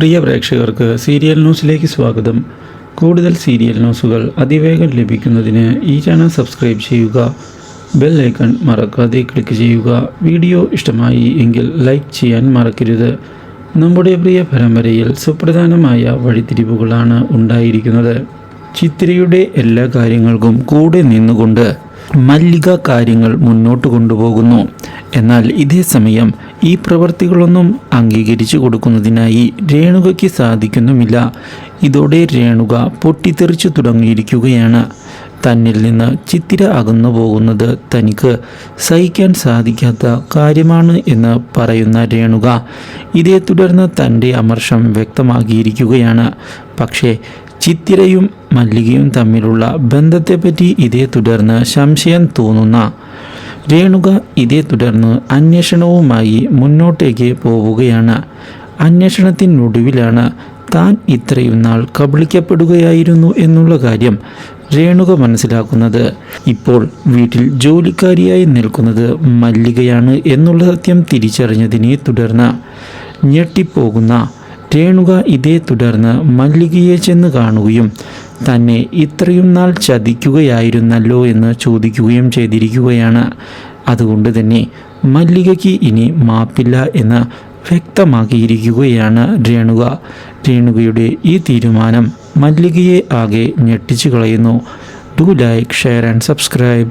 പ്രിയ പ്രേക്ഷകർക്ക് സീരിയൽ ന്യൂസിലേക്ക് സ്വാഗതം. കൂടുതൽ സീരിയൽ ന്യൂസുകൾ അതിവേഗം ലഭിക്കുന്നതിന് ഈ ചാനൽ സബ്സ്ക്രൈബ് ചെയ്യുക. ബെൽ ഐക്കൺ മറക്കാതെ ക്ലിക്ക് ചെയ്യുക. വീഡിയോ ഇഷ്ടമായി എങ്കിൽ ലൈക്ക് ചെയ്യാൻ മറക്കരുത്. നമ്മുടെ പ്രിയ പരമ്പരയിൽ സുപ്രധാനമായ വഴിത്തിരിവുകളാണ് ഉണ്ടായിരിക്കുന്നത്. ചിത്രയുടെ എല്ലാ കാര്യങ്ങൾക്കും കൂടെ നിന്നുകൊണ്ട് മല്ലിക കാര്യങ്ങൾ മുന്നോട്ട് കൊണ്ടുപോകുന്നു. എന്നാൽ ഇതേ സമയം ഈ പ്രവൃത്തികളൊന്നും അംഗീകരിച്ചു കൊടുക്കുന്നതിനായി രേണുകയ്ക്ക് സാധിക്കുന്നുമില്ല. ഇതോടെ രേണുക പൊട്ടിത്തെറിച്ചു തുടങ്ങിയിരിക്കുകയാണ്. തന്നിൽ നിന്ന് ചിത്തിര അകന്നു പോകുന്നത് തനിക്ക് സഹിക്കാൻ സാധിക്കാത്ത കാര്യമാണ് എന്ന് പറയുന്ന രേണുക ഇതേ തുടർന്ന് തൻ്റെ അമർഷം വ്യക്തമാക്കിയിരിക്കുകയാണ്. പക്ഷേ ചിത്തിരയും മല്ലികയും തമ്മിലുള്ള ബന്ധത്തെപ്പറ്റി ഇതേ തുടർന്ന് സംശയം തോന്നുന്ന രേണുക ഇതേ തുടർന്ന് അന്വേഷണവുമായി മുന്നോട്ടേക്ക് പോവുകയാണ്. അന്വേഷണത്തിനൊടുവിലാണ് താൻ ഇത്രയും നാൾ കബളിക്കപ്പെടുകയായിരുന്നു എന്നുള്ള കാര്യം രേണുക മനസ്സിലാക്കുന്നത്. ഇപ്പോൾ വീട്ടിൽ ജോലിക്കാരിയായി നിൽക്കുന്നത് മല്ലികയാണ് എന്നുള്ള സത്യം തിരിച്ചറിഞ്ഞതിനെ തുടർന്ന് ഞെട്ടിപ്പോകുന്ന രേണുക ഇതേ തുടർന്ന് മല്ലികയെ ചെന്ന് കാണുകയും തന്നെ ഇത്രയും നാൾ ചതിക്കുകയായിരുന്നല്ലോ എന്ന് ചോദിക്കുകയും ചെയ്തിരിക്കുകയാണ്. അതുകൊണ്ട് തന്നെ മല്ലികയ്ക്ക് ഇനി മാപ്പില്ല എന്ന് വ്യക്തമാക്കിയിരിക്കുകയാണ് രേണുക. രേണുകയുടെ ഈ തീരുമാനം മല്ലികയെ ആകെ ഞെട്ടിച്ചു കളയുന്നു. Do like, share and subscribe.